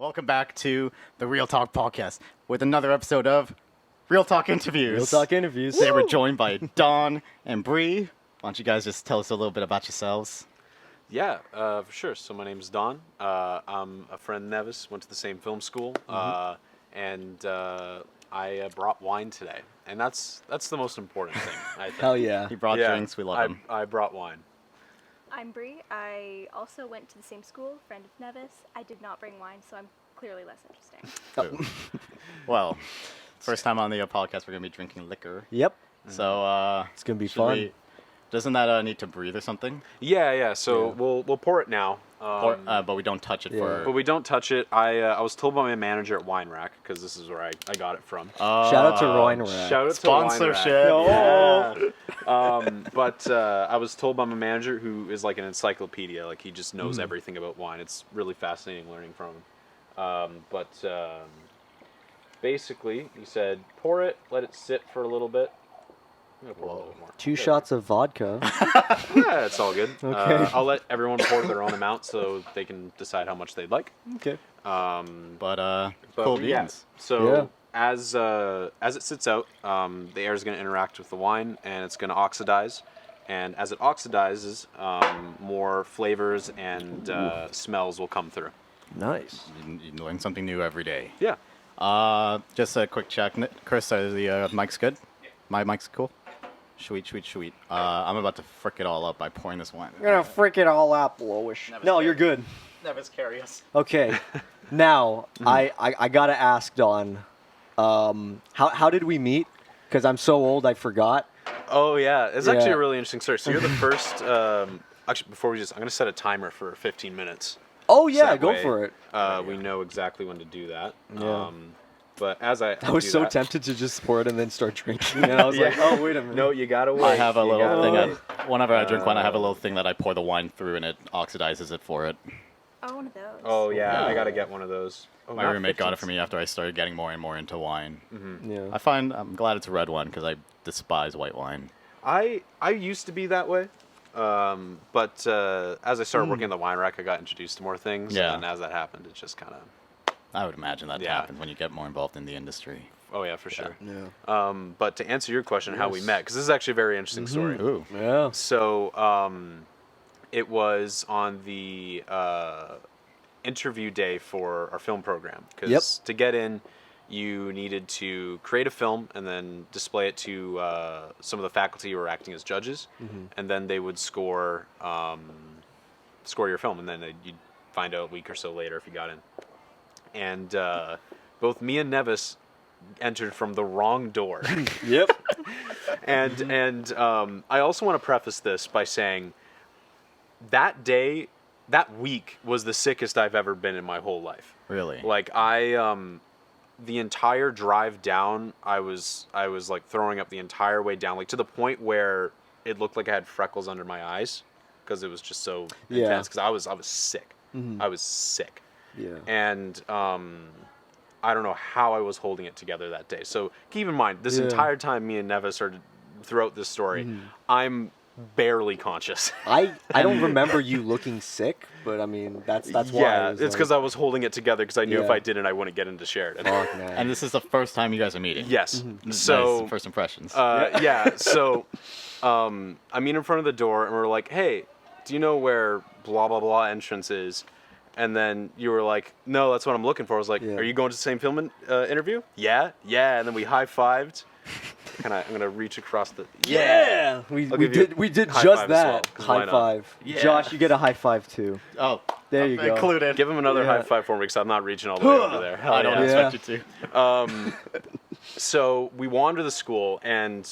Welcome back to the Real Talk Podcast with another episode of Real Talk Interviews. Real Talk Interviews. Today we're joined by Don and Bree. Why don't you guys just tell us a little bit about yourselves? Yeah, for sure. So my name's Don. I'm a friend Nevis. Went to the same film school, and I brought wine today, and that's the most important thing. I think. Hell yeah. He brought drinks. We love them. I brought wine. I'm Bree. I also went to the same school, friend of Nevis. I did not bring wine, so I'm clearly less interesting. Well, first time on the podcast, we're going to be drinking liquor. Yep. So It's going to be fun. Doesn't that need to breathe or something? Yeah. So Yeah. we'll pour it now. But we don't touch it Yeah. But we don't touch it. I was told by my manager at Wine Rack, because this is where I got it from. Shout out to Wine Rack. Shout out Sponsorship. to Wine Rack. Yeah. But I was told by my manager, who is like an encyclopedia, like he just knows everything about wine. It's really fascinating learning from him. Basically, he said, pour it, let it sit for a little bit. I'm gonna pour a little bit more. 2 shots of vodka. Yeah, it's all good. Okay. I'll let everyone pour their own amount so they can decide how much they'd like. Okay. But cool yeah. beans. So as it sits out, the air is going to interact with the wine, and it's going to oxidize. And as it oxidizes, more flavors and smells will come through. Nice. You learn something new every day. Yeah. Just a quick check. Chris, are the mics good? My mic's cool? Sweet. I'm about to frick it all up by pouring this wine. I'm going to freak it all out, Loish. No, you're good. Nevis, carry us. Okay. Now, I got to ask, Don, how did we meet? Because I'm so old, I forgot. Oh, yeah. It's actually Yeah. a really interesting story. So you're the first... actually, before I'm going to set a timer for 15 minutes. Oh, So yeah, that go way, for it. We know exactly when to do that. Yeah. But as I I was do so that- tempted to just pour it and then start drinking. And I was like, oh, wait a minute. No, you gotta wait. I have a You little gotta thing. wait. Whenever I drink wine, I have a little thing that I pour the wine through, and it oxidizes it for it. Oh, one of those. Oh yeah, Yeah. I gotta get one of those. Oh, My not roommate got it 15. for me after I started getting more and more into wine. Yeah. I'm glad it's a red one because I despise white wine. I used to be that way, but as I started working in the wine rack, I got introduced to more things. Yeah. And as that happened, it just kind of. I would imagine that Yeah. happens when you get more involved in the industry. Oh yeah, for sure. Yeah. But to answer your question, how we Yes. met, because this is actually a very interesting story. Ooh. Yeah. So it was on the interview day for our film program. Because to get in, you needed to create a film and then display it to some of the faculty who were acting as judges, and then they would score your film, and then you'd find out a week or so later if you got in. And both me and Nevis entered from the wrong door. Yep. And I also want to preface this by saying that week was the sickest I've ever been in my whole life. Really? Like the entire drive down, I was like throwing up the entire way down, like to the point where it looked like I had freckles under my eyes because it was just so Yeah. intense. Because I was sick. I was sick. Yeah. And I don't know how I was holding it together that day. So keep in mind, this Yeah. entire time me and Nevis are throughout this story, I'm barely conscious. I don't remember you looking sick, but I mean, that's why. Yeah, I was it's because like, I was holding it together because I knew if Yeah. I didn't, I wouldn't get into Sheridan. fuck, man. And this is the first time you guys are meeting. Yes. Nice, So first impressions. yeah. So I meet in front of the door and we're like, hey, do you know where blah blah blah entrance is? And then you were like, no, that's what I'm looking for. I was like, Yeah. are you going to the same film interview? Yeah. And then we high-fived. I'm gonna reach across the. Yeah, we give you did high just five as well, that. 'cause why High not? five. Yeah. Josh, you get a high five too. Oh, There I'm you go. included. Give him another Yeah. high five for me because I'm not reaching all the way over there. Hell I don't yeah. expect you to. So we wander the school, and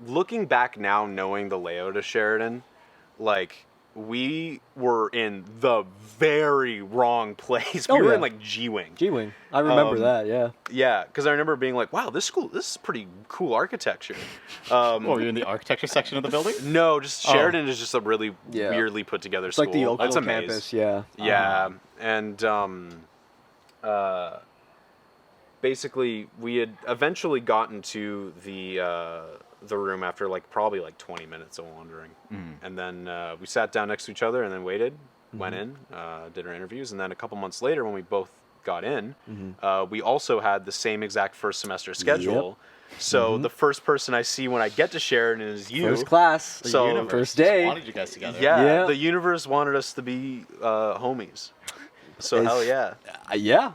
looking back now, knowing the layout of Sheridan, like we were in the very wrong place. We Oh, were yeah. in like G-Wing. G-Wing. I remember that, yeah. Yeah, because I remember being like, wow, this is pretty cool architecture. Oh, you're in the architecture section of the building? No, just Sheridan is just a really Yeah. weirdly put together It's school. like the Oakville It's a maze. campus, yeah. Yeah, and basically we had eventually gotten to the room after like probably like 20 minutes of wandering, and then we sat down next to each other and then waited, went in, did our interviews, and then a couple months later, when we both got in, we also had the same exact first semester schedule. So the first person I see when I get to Sheridan is you. First class. The So, universe first just day. wanted you guys together. Yeah, Yeah. the universe wanted us to be homies. So It's- hell yeah. Yeah.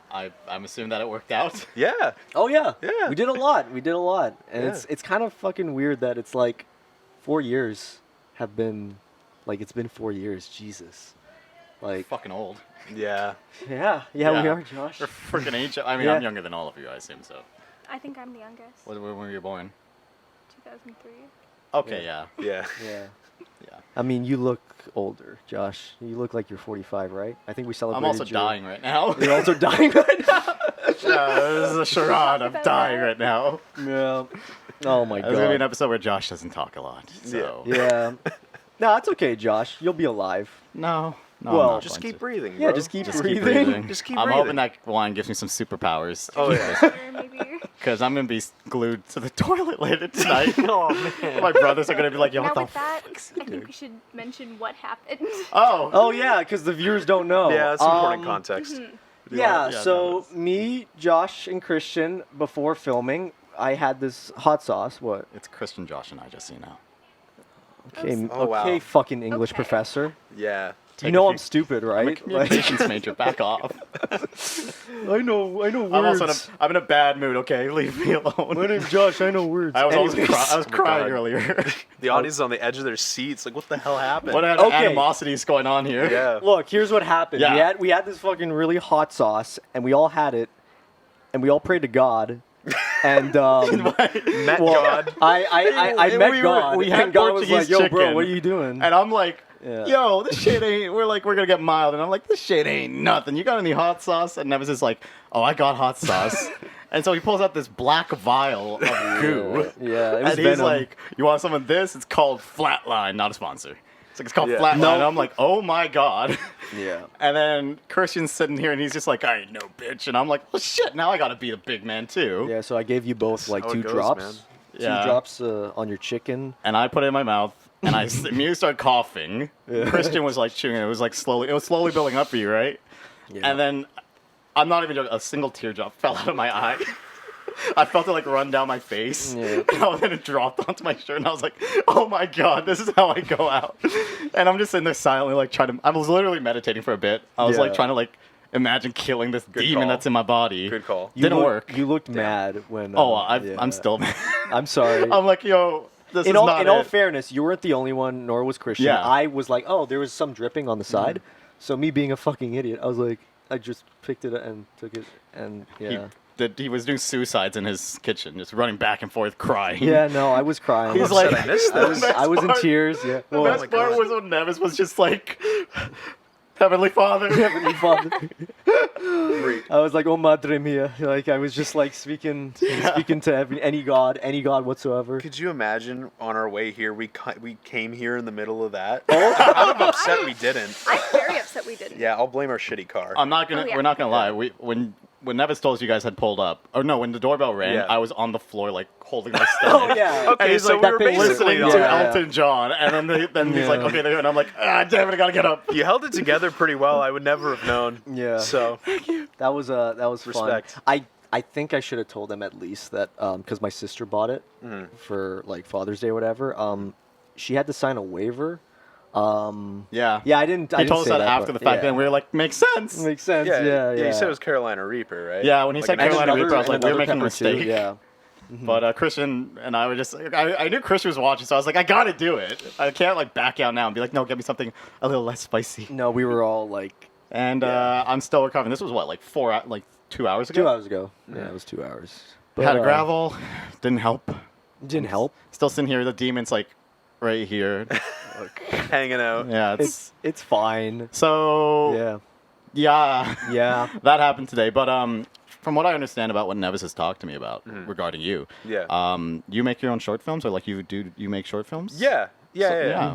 I'm assuming that it worked out. Yeah. Oh yeah. Yeah. We did a lot. We did a lot, and Yeah. it's kind of fucking weird that it's like 4 years have been, like it's been 4 years. Jesus. Like. Fucking old. Yeah. Yeah. We Yeah. are, Josh. We're freaking ancient. I mean, Yeah. I'm younger than all of you, I assume so. I think I'm the youngest. When were you born? 2003. Okay, yeah. Yeah. Yeah. Yeah. I mean, you look older, Josh. You look like you're 45, right? I think we celebrated. I'm also your- dying right now. You're also dying right now. Yeah, this is a charade. I'm dying right now. Yeah. Oh my There's gonna be an god. episode where Josh doesn't talk a lot. So Yeah. No, it's okay, Josh. You'll be alive. no, no. Well, I'm not Just going keep to. breathing. Yeah, bro. just keep Just breathing. keep breathing. Just keep I'm breathing. hoping that wine gives me some superpowers. Oh yeah. Or maybe. Because I'm gonna be glued to the toilet later tonight. Oh man. My brothers are gonna be like, "Yo, Now what the with that, fuck's I think we should mention what happened. Oh, Oh yeah, because the viewers don't know. Yeah, that's important context. Yeah, Yeah, so no, me, Josh, and Christian, before filming, I had this hot sauce. What? it's Christian, Josh, and I just so you know. Okay, Oh, wow. okay, fucking English Okay. professor. Yeah. You Take know a I'm few- stupid, I'm a right? Like, communications major. Back off. I know words. I'm also I'm in a bad mood. Okay, leave me alone. My name's Josh. I know words. I was almost Anyways. I was Oh my crying God. earlier. The audience is on the edge of their seats. Like, what the hell happened? What Okay. animosity is going on here? Yeah. Look, here's what happened. Yeah. We had this fucking really hot sauce, and we all had it, and we all prayed to God, and Met well, God. I met God, we had and God was Portuguese like, "Yo, bro, chicken." what are you doing?" And I'm like, Yeah. yo, this shit ain't. We're gonna get mild, and I'm like, this shit ain't nothing. You got any hot sauce? And Nevis is like, oh, I got hot sauce. And so he pulls out this black vial of goo. Yeah, it was And he's venom. like, you want some of this? It's called Flatline, not a sponsor. It's called Yeah. Flatline. No. And I'm like, oh my god. Yeah. And then Christian's sitting here, and he's just like, I ain't no bitch. And I'm like, well, shit. Now I gotta be a big man too. Yeah, so I gave you both like how it 2 goes, drops. man. 2 Yeah. drops on your chicken. And I put it in my mouth, and I immediately started coughing. Christian was like chewing it. It was like slowly building up for you, right? Yeah. And then, I'm not even joking, a single teardrop fell out of my eye. I felt it like run down my face. Yeah. And then it dropped onto my shirt, and I was like, oh my god, this is how I go out. And I'm just sitting there silently, like trying to, I was literally meditating for a bit. I was like Yeah. trying to like imagine killing this demon call. that's in my body. Good call. You Didn't look- work. You looked mad when. Oh, yeah. I'm still mad. I'm sorry. I'm like, yo, this in is all, not in all it. fairness, you weren't the only one, nor was Christian. Yeah. I was like, oh, there was some dripping on the side. So me being a fucking idiot, I was like, I just picked it and took it, and yeah. He was doing suicides in his kitchen, just running back and forth, crying. Yeah, no, I was crying. He's upset like, I missed I was, best I was in part- tears. Yeah. The Well, best part was when Nevis was just like, Heavenly Father. Heavenly Father. I was like, oh madre mia. Like I was just like speaking to any god whatsoever. Could you imagine on our way here, we came here in the middle of that? Oh. I'm kind of upset we didn't. I'm very upset we didn't. Yeah, I'll blame our shitty car. I'm not gonna. Oh, yeah. We're not gonna lie. When Nevis told us you guys had pulled up, or no, when the doorbell rang, Yeah. I was on the floor like holding my stomach. Oh yeah. And Okay, he's so like, we that were picture. basically listening on to Yeah. Elton John, and then he's like, Yeah. okay, there, and I'm like, damn it, I gotta get up. You held it together pretty well. I would never have known. Yeah. So That was Respect. fun. I think I should have told them at least that because my sister bought it for like Father's Day or whatever. She had to sign a waiver. Yeah. Yeah, I didn't. He told us say that after but the fact, yeah. and we were like, makes sense. Makes sense. Yeah. You said it was Carolina Reaper, right? Yeah, when he said an And Carolina extra- Reaper, I was and like, we're another making a pepper too, mistake. Yeah. But Christian and I were just, I knew Christian was watching, so I was like, I gotta do it. I can't like back out now and be like, no, get me something a little less spicy. No, we were all like And I'm still recovering. This was what, like 2 hours ago? 2 hours ago. Yeah, it was 2 hours. But, Had a gravel, didn't help. Didn't help. Still sitting here, the demon's like right here. hanging out. Yeah, It's fine. so Yeah. yeah, Yeah. that happened today. But from what I understand about what Nevis has talked to me about regarding you, Yeah. you make your own short films, or like you make short films? Yeah. Yeah.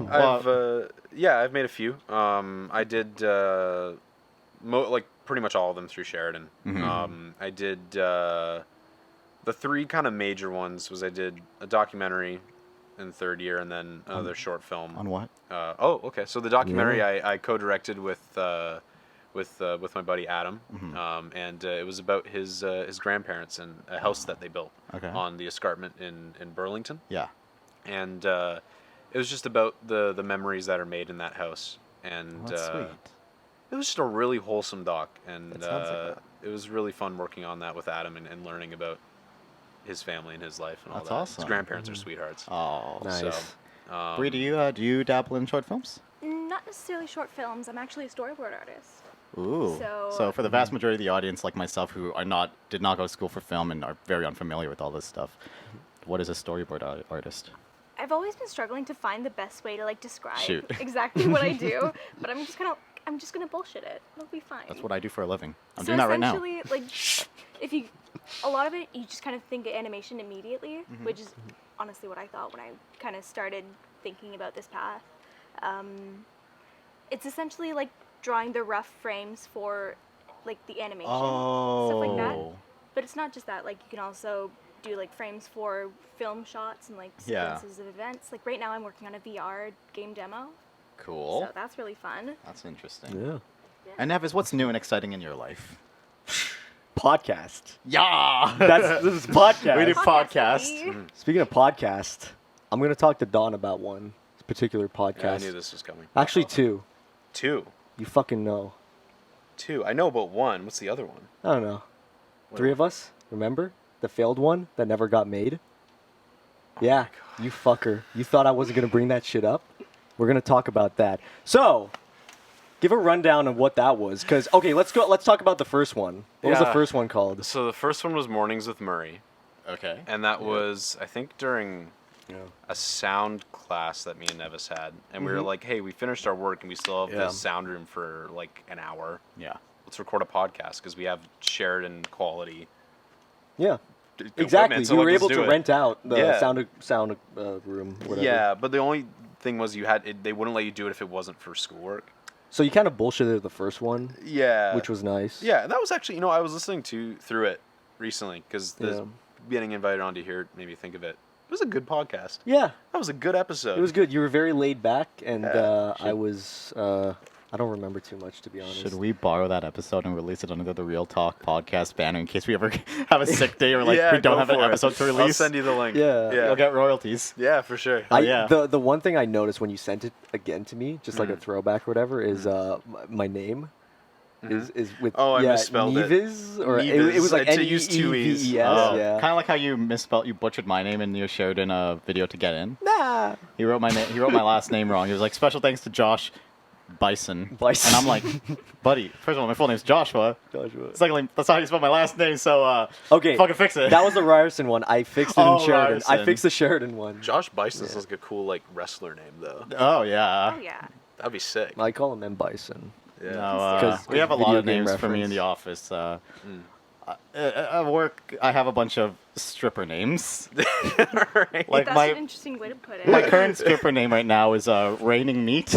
So- yeah. yeah, I've made a few. I did like pretty much all of them through Sheridan. I did the 3 kind of major ones. Was I did a documentary, in third year, and then another short film. On what? Okay. So the documentary I co-directed with my buddy Adam, and it was about his grandparents and a house that they built on the escarpment in Burlington. Yeah. And it was just about the memories that are made in that house, and That's sweet. it was just a really wholesome doc, and It sounds like that. it was really fun working on that with Adam and learning about his family and his life and all That's that. awesome. His grandparents are sweethearts. Oh, Nice. So, Bree, do you dabble in short films? Not necessarily short films. I'm actually a storyboard artist. Ooh. So- for the vast majority of the audience, like myself, who did not go to school for film and are very unfamiliar with all this stuff, what is a storyboard artist? I've always been struggling to find the best way to like describe Shoot. exactly what I do, but I'm just gonna bullshit it. It'll be fine. That's what I do for a living. I'm So doing that right now. essentially, like, if a lot of it, you just kind of think of animation immediately, which is honestly what I thought when I kind of started thinking about this path. It's essentially like drawing the rough frames for like the animation, stuff like that. Oh. But it's not just that. Like you can also do like frames for film shots and like Yeah. sequences of events. Like right now, I'm working on a VR game demo, Cool. so that's really fun. That's interesting. Yeah. And Nevis, what's new and exciting in your life? Podcast. Yeah. This is podcast. We do Podcast, podcast. baby. Speaking of podcast, I'm gonna talk to Don about one particular yeah, I podcast. knew this was coming. Actually, two. Two. You fucking know. I know about one. What's the other one? I don't know. Three of us. Remember the failed one that never got made? Yeah, you fucker. You thought I wasn't gonna bring that shit up? We're gonna talk about that. So, give a rundown of what that was. Cause okay, let's talk about the first one. What was the Yeah. first one called? So the first one was Mornings with Murray, Okay. and that was I think during Yeah. a sound class that me and Nevis had, and we were like, "Hey, we finished our work and we still have Yeah. the sound room for like an hour. Yeah. Let's record a podcast because we have Sheridan quality Yeah. equipment, Exactly. so You were let's able do to it." rent out the Yeah. sound room. Whatever. Yeah, but the only thing was they wouldn't let you do it if it wasn't for schoolwork. So you kind of bullshitted the first one, Yeah, which was nice. yeah, and that was actually I was listening through it recently because Yeah. getting invited onto here made me think of it. It was a good podcast. Yeah. That was a good episode. It was good. You were very laid back, and Yeah. I was. I don't remember too much, to be honest. Should we borrow that episode and release it under the Real Talk podcast banner in case we ever have a sick day or like Yeah, we don't go have an for it. episode to I'll release? send you the link. Yeah. yeah, You'll get royalties. yeah, for sure. yeah. The one thing I noticed when you sent it again to me, just like a throwback or whatever, is my name is with Oh, I misspelled it. Neves, or it was like Neves. I used two E's. N-E-E-V-E-S. Yeah. Kind of like how you butchered my name in your Sheridan video to get in. Nah. He wrote my name. He wrote my last name wrong. He was like, "Special thanks to Josh Bison." Bison. And I'm like, "Buddy, first of all, my full name's Joshua. Joshua. Secondly, that's how you spell my last name. So Okay. fucking fix it." That was the Ryerson one. I fixed it in Oh, Sheridan. I Ryerson. fixed the Sheridan one. Josh Bison sounds like a cool like wrestler name though. Oh yeah. Oh yeah. That'd be sick. I call him M. Bison. Yeah. No, 'Cause we have a video lot of game names for me in reference. the office. At work, I have a bunch of stripper names. Right. Like That's my an interesting way to put it. my current stripper name right now is Raining Meat.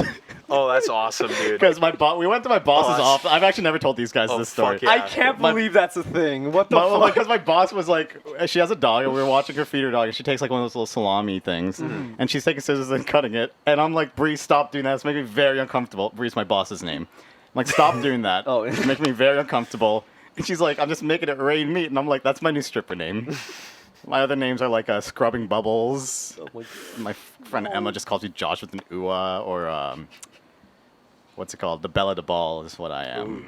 Oh, that's awesome, dude. Because we went to my boss's that's- office. I've actually never told these guys Oh, this story. fuck yeah. I can't My- believe that's a thing. What the fuck? Because my boss was like, she has a dog, and we were watching her feed her dog, and she takes like one of those little salami things, and she's taking scissors and cutting it, and I'm like, Bree, stop doing that. It's making me very uncomfortable. Bree's my boss's name. I'm like, stop doing that. Oh. It's making me very uncomfortable. And she's like, I'm just making it rain meat, and I'm like, that's my new stripper name. My other names are like Scrubbing Bubbles. My friend Emma just calls me Josh with an ooh-ah, or what's it called? The Bella de Ball is what I am.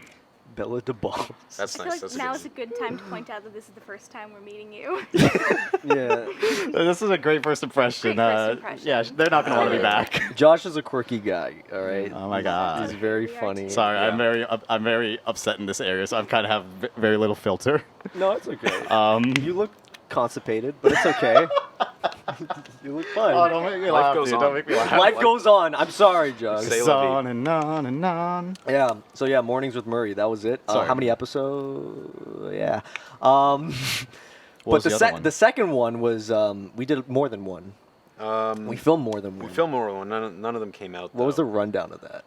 Bella de Balls. That's I feel nice. like That's now a is a good time to point out that this is the first time we're meeting you. Yeah. This is a great first impression. Great first impression. Yeah, they're not gonna want to be back. Josh is a quirky guy, all right? Oh my god. He's very We are funny. too. Sorry, Yeah. I'm very upset in this area, so I kind of have very little filter. No, it's okay. Um, You look constipated, but it's okay. You look fine. oh, don't make me Life laugh, goes dude. on. Don't make me laugh. Life goes on. I'm sorry, Josh. Say It's la vie. on and on and on. Yeah. So yeah, Mornings with Murray. That was it. Sorry. How many episodes? Yeah. What But was the the other one? the second one was we did more than one. We filmed more than one. We filmed more than one. None of them came out. What was the though. rundown of that?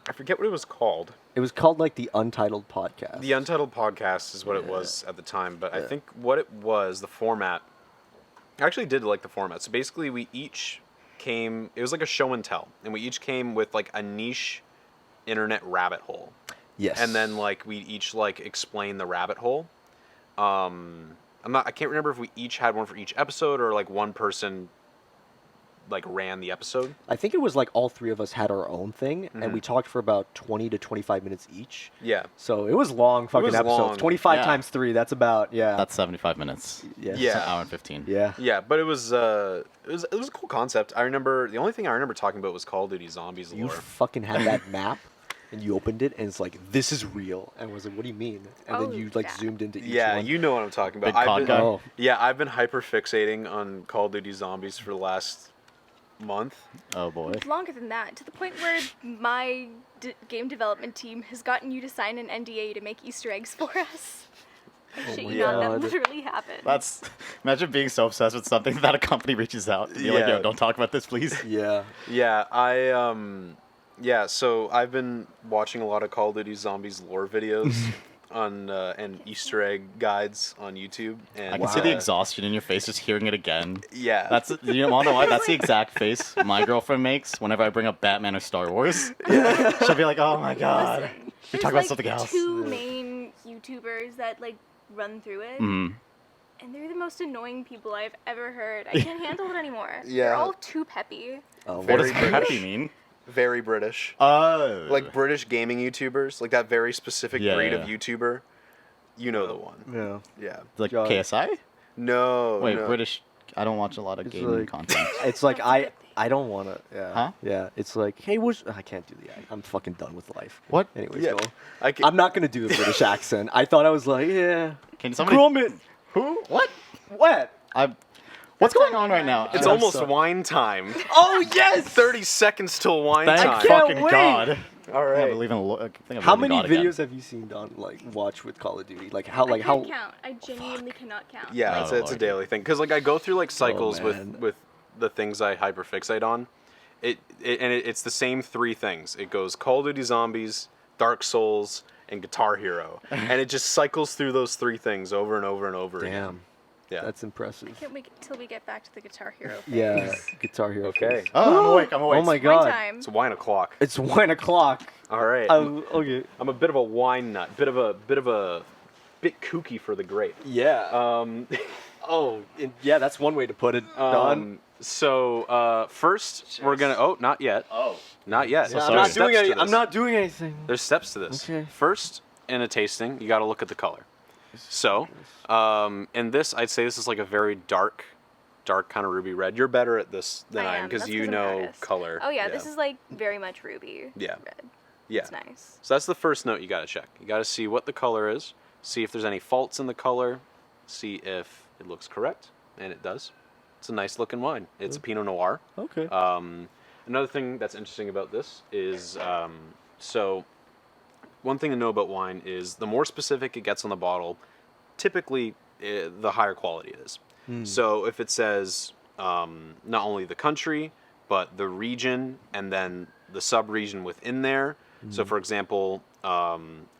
I forget what it was called. It was called like the Untitled Podcast. The Untitled Podcast is what it was at the time, but I think what it was, the format, I actually did like the format. So basically, we each came. It was like a show and tell, and we each came with like a niche internet rabbit hole. Yes. And then like we each like explain the rabbit hole. I can't remember if we each had one for each episode or like one person like ran the episode. I think it was like all three of us had our own thing, and we talked for about 20 to 25 minutes each. Yeah. So it was long fucking was episodes. long. 25 Yeah. times 3, that's about, yeah. That's 75 minutes. yeah. Yeah. It's an hour and 15. Yeah. Yeah, but it was a cool concept. I remember the only thing I remember talking about was Call of Duty Zombies You lore. fucking had that map, and you opened it, and it's like, this is real. And I was like, what do you mean? And then Oh, you like yeah. zoomed into each Yeah, one. you know what I'm talking about. Big COD guy? Oh. Yeah, I've been hyper fixating on Call of Duty Zombies for the last month. Oh boy. It's longer than that, to the point where my game development team has gotten you to sign an NDA to make Easter eggs for us. I shit my you not, that God. literally happened. That's imagine being so obsessed with something that a company reaches out and be like, Yeah. yo, don't talk about this, please. Yeah. Yeah, so I've been watching a lot of Call of Duty Zombies lore videos on and Easter egg guides on YouTube. And I can see the exhaustion in your face just hearing it again. Yeah, That's you know why? That's the exact face my girlfriend makes whenever I bring up Batman or Star Wars. She'll be like, "Oh my god." Listen, We there's talk about like something else. two main YouTubers that like run through it, Mhm. and they're the most annoying people I've ever heard. I can't handle it anymore. Yeah. They're all too peppy. Oh, What does Very happy mean? very British. Like British gaming YouTubers, like that very specific Yeah, breed yeah. of YouTuber. You know the one. yeah. Yeah. like God. KSI? No. Wait, no. British. I don't watch a lot of It's gaming like- content. It's like, I don't want to, yeah. Huh? Yeah. It's like, hey, I can't do the act. I'm fucking done with life. What? Anyways, Yeah. go. I'm I'm not going to do the British accent. I thought I was like, yeah. Can somebody? Gromit. Who? What? What? What's going on right now? It's I'm almost sorry. wine time. Oh, yes! 30 seconds till wine Thank time. can't fucking wait. God. All I right. believe in I think I How believe in many God again. videos have you seen Don like watch with Call of Duty? Like how I can't how count. I genuinely cannot count. Yeah, Oh, it's a Lord. daily thing. Because like I go through like cycles man. with the things I hyperfixate on. It's the same three things. It goes Call of Duty Zombies, Dark Souls, and Guitar Hero, and it just cycles through those three things over and over and over again. Damn. Yeah. That's impressive. Can't wait till we get back to the Guitar Hero. Yeah, Guitar Hero. Okay. face. Oh, I'm awake. I'm awake. Oh my Wine god. time. It's wine o'clock. It's 1 o'clock. All right. Okay. I'm a bit of a wine nut. Bit kooky for the grape. Yeah. Oh, yeah. That's one way to put it. Don. So first we're gonna. Oh, not yet. Oh. Not yet. So I'm sorry. not There's doing steps to any, I'm this. not doing anything. There's steps to this. Okay. First, in a tasting, you got to look at the color. So, in this, I'd say this is like a very dark kind of ruby red. You're better at this than I am because That's you 'cause I'm an know artist. color. Oh yeah, this is like very much ruby. Yeah. Red. Yeah. It's nice. So that's the first note you got to check. You got to see what the color is, see if there's any faults in the color, see if it looks correct, and it does. It's a nice looking wine. It's a Pinot Noir. Okay. Another thing that's interesting about this is, so one thing to know about wine is the more specific it gets on the bottle, typically the higher quality it is. So if it says not only the country, but the region and then the sub-region within there. So for example,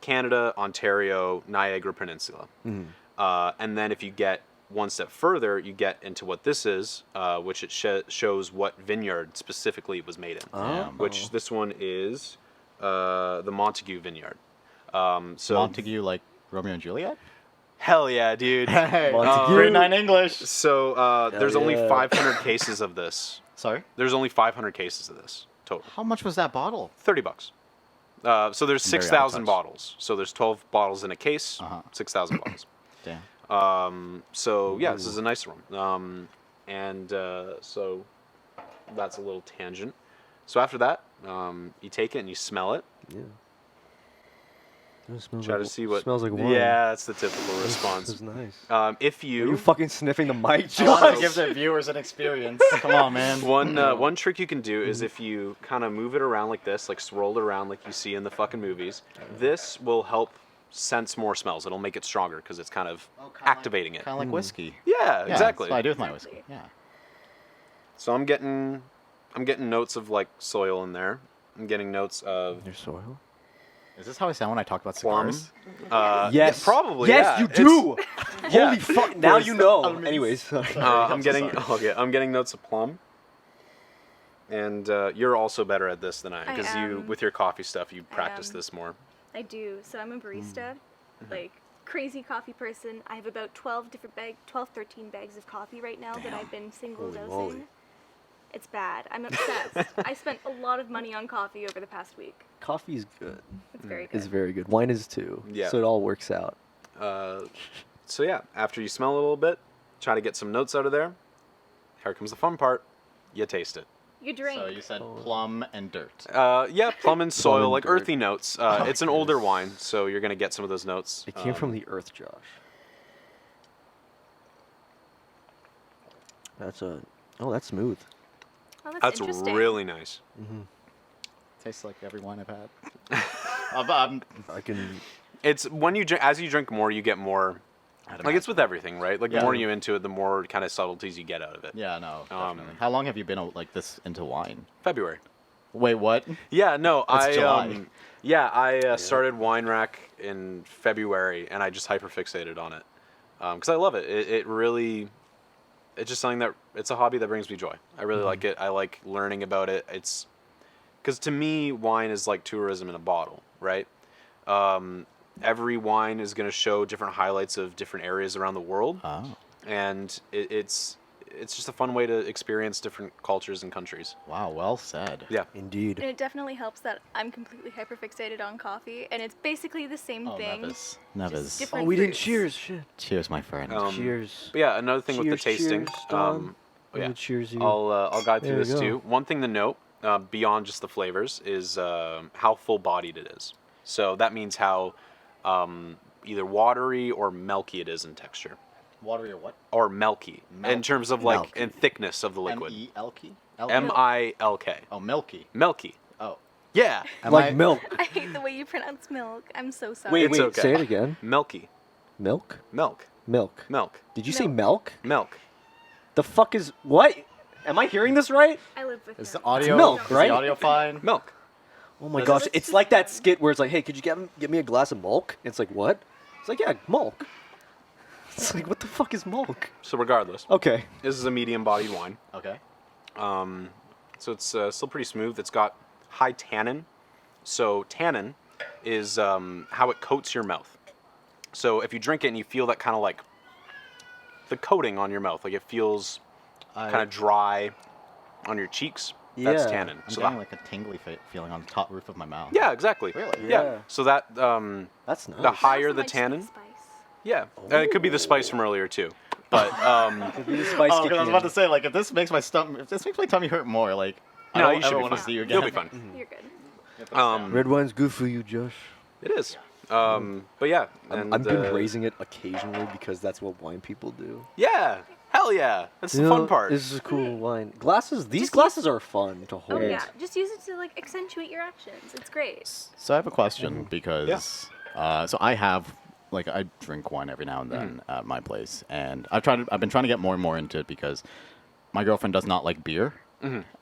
Canada, Ontario, Niagara Peninsula. And then if you get one step further, you get into what this is, which it shows what vineyard specifically it was made in. Oh. Which this one is the Montague vineyard. So Montague, like Romeo and Juliet? hell yeah, dude. Hey, Montague. grade 9 English. So there's only yeah. 500 cases of this. Sorry? There's only 500 cases of this total. How much was that bottle? $30. So there's Very 6,000 out of touch. bottles. So there's 12 bottles in a case. Uh-huh. 6,000 bottles. Damn. So yeah, this is a nice one. So that's a little tangent. So after that, you take it and you smell it. Yeah. It smells Try like, to see what smells like wine. Yeah, that's the typical This response. is nice. If Are you you fucking sniffing the mic, I want Josh? to give the viewers an experience. Come on, man. one trick you can do is if you kind of move it around like this, like swirl it around like you see in the fucking movies. This will help sense more smells. It'll make it stronger because it's kind of activating it. Kind of like whiskey. Yeah, Yeah, exactly. That's what I do with my whiskey. Yeah. So I'm getting notes of like soil in there. I'm getting notes of Your soil? Is this how I sound when I talk about plum. cigars? Yes. yeah, probably. Yes, yeah. you do. Yeah. Holy fuck! Now you know. I mean, Anyways, sorry. I'm getting sorry. I'm getting notes of plum. And you're also better at this than I am I because you am. with your coffee stuff you I practice am. this more. I do. So I'm a barista, like crazy coffee person. I have about 13 bags of coffee right now that I've been single Holy dosing. moly. It's bad. I'm obsessed. I spent a lot of money on coffee over the past week. coffee's good. It's very good. It's very good. Wine is too. Yeah. So it all works out. So yeah, after you smell it a little bit, try to get some notes out of there. Here comes the fun part. You taste it. You drink. So you said plum and dirt. Yeah, plum and soil, and like dirt. earthy notes. It's an older wine, so you're gonna get some of those notes. It came from the earth, Josh. That's that's smooth. Oh, that's That's interesting. really nice. Tastes like every wine I've had. I'm I can. It's when you drink, as you drink more, you get more. Like it's with everything, right? Like the Yeah. more you into it, the more kind of subtleties you get out of it. Yeah, no, definitely. How long have you been like this into wine? February. Wait, what? Yeah, no, It's July. I started Wine Rack in February, and I just hyperfixated on it because I love it. It really, it's just something that it's a hobby that brings me joy. I really like it. I like learning about it. It's because to me, wine is like tourism in a bottle, right? Every wine is going to show different highlights of different areas around the world, Oh, and it's just a fun way to experience different cultures and countries. wow, well said. Yeah. Indeed. And it definitely helps that I'm completely hyperfixated on coffee, and it's basically the same Oh, thing. Nevis. just Nevis. different Oh, we didn't fruits. cheers. Shit. Cheers, my friend. Cheers. But yeah, another thing with the Cheers, tasting. cheers, Don. Oh, yeah. Cheers you. I'll guide There through you this go. too. One thing to note, beyond just the flavors, is how full-bodied it is. So that means how either watery or milky it is in texture, Watery or what? or milky in terms of like Milky. in thickness of the liquid. M-E-L-K? M-I-L-K. Oh, milky. Milky. Oh. Yeah. Like milk. I hate the way you pronounce milk. I'm so sorry. Wait, It's wait. okay. Say it again. Milky. Milk. Milk. Milk. Milk. Did you say Milk. milk? Milk. The fuck is what? Am I hearing this right? I live with Is him. the audio milk, is right? the audio fine? Milk. Oh my Does gosh, it- it's like that skit where it's like, hey, could you get me a glass of milk? It's like, what? It's like, yeah, milk. It's like, what the fuck is milk? So regardless, Okay. this is a medium-bodied wine. Okay. So it's still pretty smooth. It's got high tannin. So tannin is how it coats your mouth. So if you drink it and you feel that kind of like the coating on your mouth, like it feels kind of dry on your cheeks, that's Yeah. tannin. I'm So getting that, like a tingly feeling on the top roof of my mouth. yeah, exactly. Really? Yeah. Yeah. So that That's nice. the high- higher Also the might just be tannin? spice. yeah, and it could be the spice from earlier too. But Could be the spice Oh, 'cause I was kicking about in. to say, like, if this makes my tummy hurt more, like, I no, don't you should ever be want to fine. see you again. You'll be fine. You're good. Red wine's good for you, Josh. It is. But yeah, and I've been raising it occasionally because that's what wine people do. Yeah, hell yeah, that's the You fun know, part. This is a cool wine. Glasses. These Just glasses are fun to Oh hold. yeah, just use it to like accentuate your actions. It's great. So I have a question because, so I have, like, I drink wine every now and then at my place, and I've been trying to get more and more into it because my girlfriend does not like beer.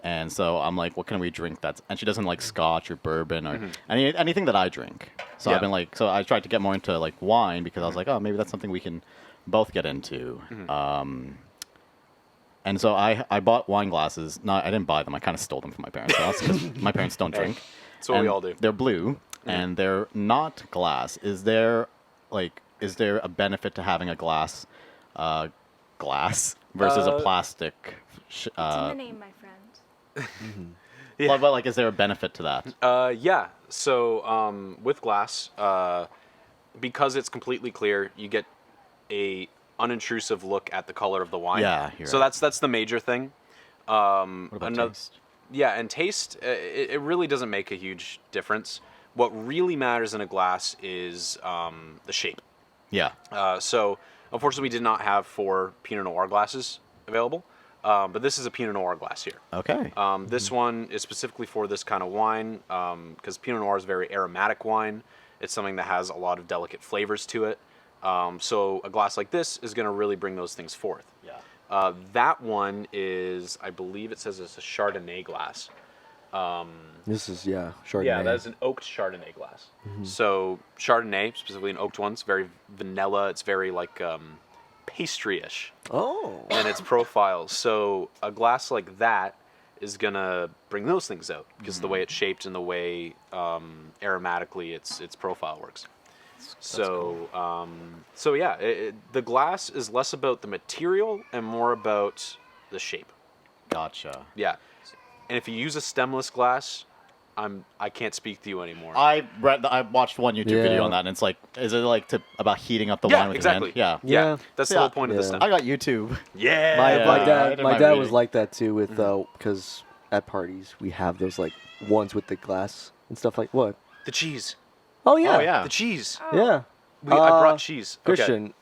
And so I'm like, what can we drink and she doesn't like scotch or bourbon or anything that I drink. So Yeah. I've been like, so I tried to get more into like wine because I was like, oh, maybe that's something we can both get into. And so I bought wine glasses. No, I didn't buy them. I kind of stole them from my parents' house because my parents don't drink. That's what we And all do. They're blue and they're not glass. Is there a benefit to having a glass versus a plastic? It's in the name, my friend. Yeah. But like, is there a benefit to that? Yeah. So with glass, because it's completely clear, you get a unintrusive look at the color of the wine. Yeah, you're So right. that's the major thing. What about taste? Yeah, and taste, it really doesn't make a huge difference. What really matters in a glass is the shape. Yeah. So unfortunately, we did not have 4 Pinot Noir glasses available. But this is a Pinot Noir glass here. Okay. This one is specifically for this kind of wine because Pinot Noir is a very aromatic wine. It's something that has a lot of delicate flavors to it. So a glass like this is going to really bring those things forth. Yeah. That one is, I believe it says it's a Chardonnay glass. This is Chardonnay. Yeah, that is an oaked Chardonnay glass. So Chardonnay, specifically an oaked one, it's very vanilla. It's very like pastry-ish Oh. in its profile. So a glass like that is gonna bring those things out because the way it's shaped and the way aromatically its profile works. So yeah, the glass is less about the material and more about the shape. Gotcha. Yeah, and if you use a stemless glass, I can't speak to you anymore. I watched one YouTube video on that, and it's like, is it like about heating up the wine with exactly. your hand? Yeah. Yeah. That's the whole point of the stem. I got YouTube. Yeah, My I dad, did my my dad was reading. like that too with because at parties we have those like ones with the glass and stuff like what? the cheese. Oh yeah, Oh, yeah. The cheese. Oh. yeah. I brought cheese. Okay. Christian,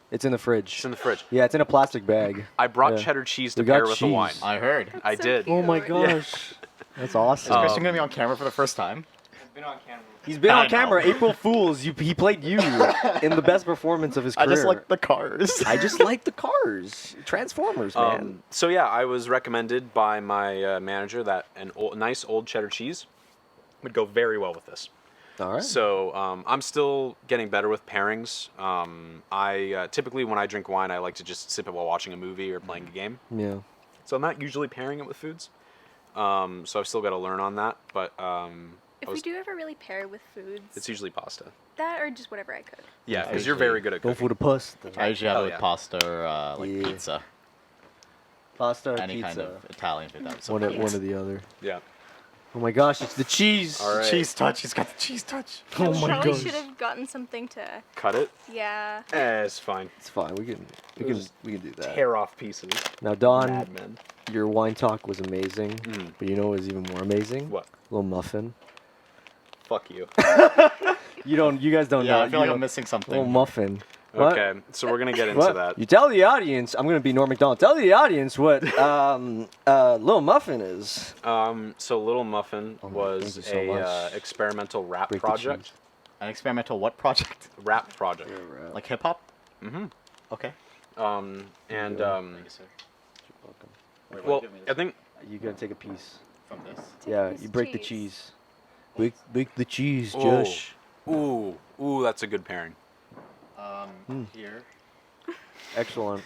it's in the fridge. It's in the fridge. Yeah, it's in a plastic bag. I brought Yeah. cheddar cheese to We got pair with the cheese. wine. I heard. I So did. cute. Oh my gosh, that's awesome. Is Christian gonna be on camera for the first time? He's been I on know. camera. April Fools. He played you in the best performance of his I career. just like the cars. I just like the cars, Transformers, man. So yeah, I was recommended by my manager that nice old cheddar cheese would go very well with this. All right. So I'm still getting better with pairings. I typically when I drink wine, I like to just sip it while watching a movie or playing a game. Yeah. So I'm not usually pairing it with foods. So I've still got to learn on that. But If we do ever really pair with foods, it's usually pasta. that or just whatever I cook. Yeah, because usually you're very good at Go cooking. for the pasta. I usually have Hell it with yeah. pasta or like Yeah. pizza. Pasta or Any pizza. kind of Italian food. That's One or the other. Yeah. Oh my gosh, it's the cheese. All right. Cheese touch. He's got the cheese touch. Oh I my probably gosh. should have gotten something to. Cut it. Yeah. It's fine. It's fine. We can do that. Tear off pieces. Now, Don, Madman. your wine talk was amazing, but you know what was even more amazing? What? Little muffin. Fuck you. You guys don't know. Yeah, I feel You like I'm don't- missing something. Little muffin. What? Okay, so we're gonna get into What? that. You tell the audience. I'm gonna be Norm Macdonald. Tell the audience what Little Muffin is. So Little Muffin thank was you so a much. experimental rap Break the project. cheese. An experimental what project? Rap project. Like hip hop? Mm-hmm. Okay. And Thank you, sir. well, I think You gotta take a piece. From this. Take Yeah, a piece you of break the cheese. Break the cheese, Josh. ooh, that's a good pairing. Here. Excellent.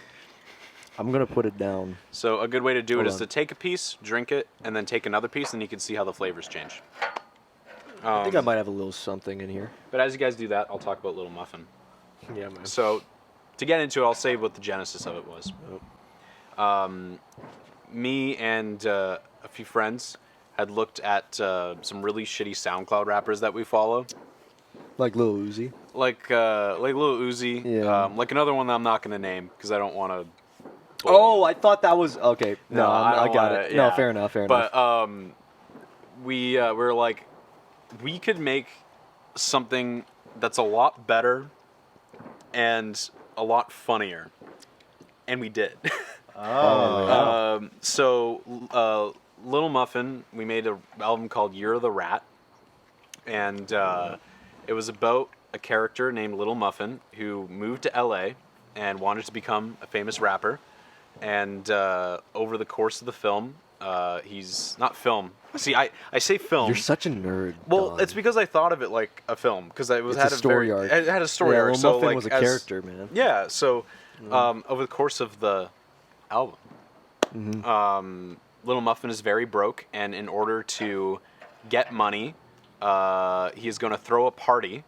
I'm gonna put it down. So a good way to do it Hold is on. to take a piece, drink it, and then take another piece, and you can see how the flavors change. I think I might have a little something in here. But as you guys do that, I'll talk about Little Muffin. Yeah, man. So, to get into it, I'll say what the genesis of it was. Me and a few friends had looked at some really shitty SoundCloud rappers that we follow, Like Lil Uzi. like Lil Uzi, Yeah. like another one that I'm not gonna name because I don't want to. Oh, I thought that was okay. No, I I don't got wanna- it. No, yeah. fair enough. Fair enough. But we were like, we could make something that's a lot better and a lot funnier, and we did. Oh. So Little Muffin, we made an album called You're the Rat, and it was about a character named Little Muffin who moved to LA and wanted to become a famous rapper. And over the course of the film, he's not film. See, I say film. You're such a nerd. Well, Don. it's because I thought of it like a film because it was It's a had story very, arc. It had a story yeah, arc. Lil So Muffin like was a as- character, man. Yeah. So over the course of the album, Little Muffin is very broke, and in order to get money, he is going to throw a party.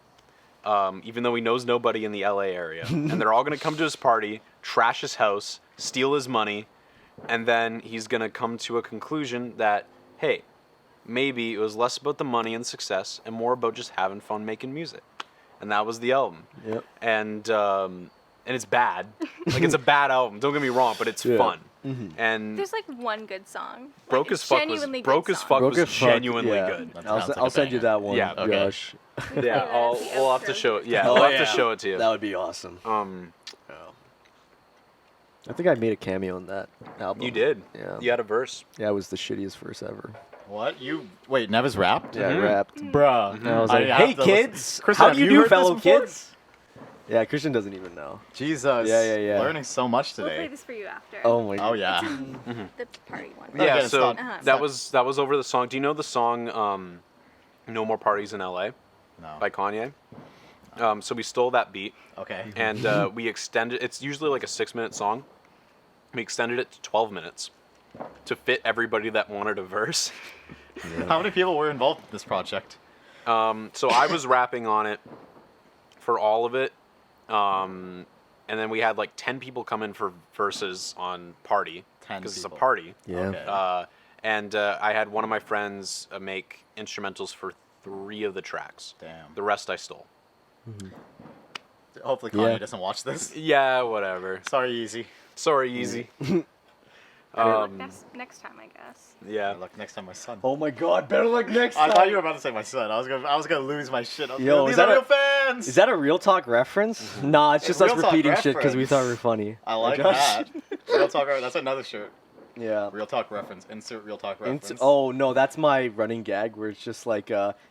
Even though he knows nobody in the LA area, and they're all going to come to his party, trash his house, steal his money, and then he's going to come to a conclusion that, hey, maybe it was less about the money and success and more about just having fun making music. And that was the album. Yep. And it's bad. Like, it's a bad album, don't get me wrong, but it's Yeah. fun. And There's like one good song. Broke Like, as Fuck was genuinely good Broke as song. Fuck Broke was as Fuck, genuinely yeah. good. That I'll, sounds like I'll a send you banger. that one, Yeah, okay. Josh. Yeah, that as the we'll have to outro. show it. Yeah, Oh, we'll have yeah. to show it to you. That would be awesome. I think I made a cameo in that album. You did. Yeah. You had a verse. Yeah, it was the shittiest verse ever. What? You wait? Neva's rapped? Yeah, I Mhm. rapped. Bruh. And I was I like, have hey, to listen- kids. Christian, How have do you you do, heard this fellow before? kids? Yeah, Christian doesn't even know. Jesus. Yeah. Learning so much We'll play today. this for you after. Oh, my Oh God. yeah. The party one. Yeah. Yeah, Okay, so it's not- that was over the song. Do you know the song "No More Parties in L.A." No. by Kanye? So we stole that beat, Okay. and we extended. It's usually like a 6-minute song. We extended it to 12 minutes to fit everybody that wanted a verse. How many people were involved in this project? So I was rapping on it for all of it, and then we had like 10 people come in for verses on Party 10 because it's a people. party. Yeah. Okay. And I had one of my friends make instrumentals for 3 of the tracks. Damn. The rest I stole. Hopefully Kanye Yeah. doesn't watch this. Yeah, whatever. Sorry, Easy. Sorry, easy. Next time, I guess. Yeah. Look, next time my son. Oh my God! Better luck next I time. thought you were about to say my son. I was gonna lose my shit. I was Yo, gonna, is these are that real a- fans. Is that a real talk reference? Nah, it's just us Real Talk repeating shit because we reference. thought we were funny. I like Josh? that. Real talk. That's another shirt. Yeah. Real talk reference. Insert real talk reference. Oh no, that's my running gag where it's just like,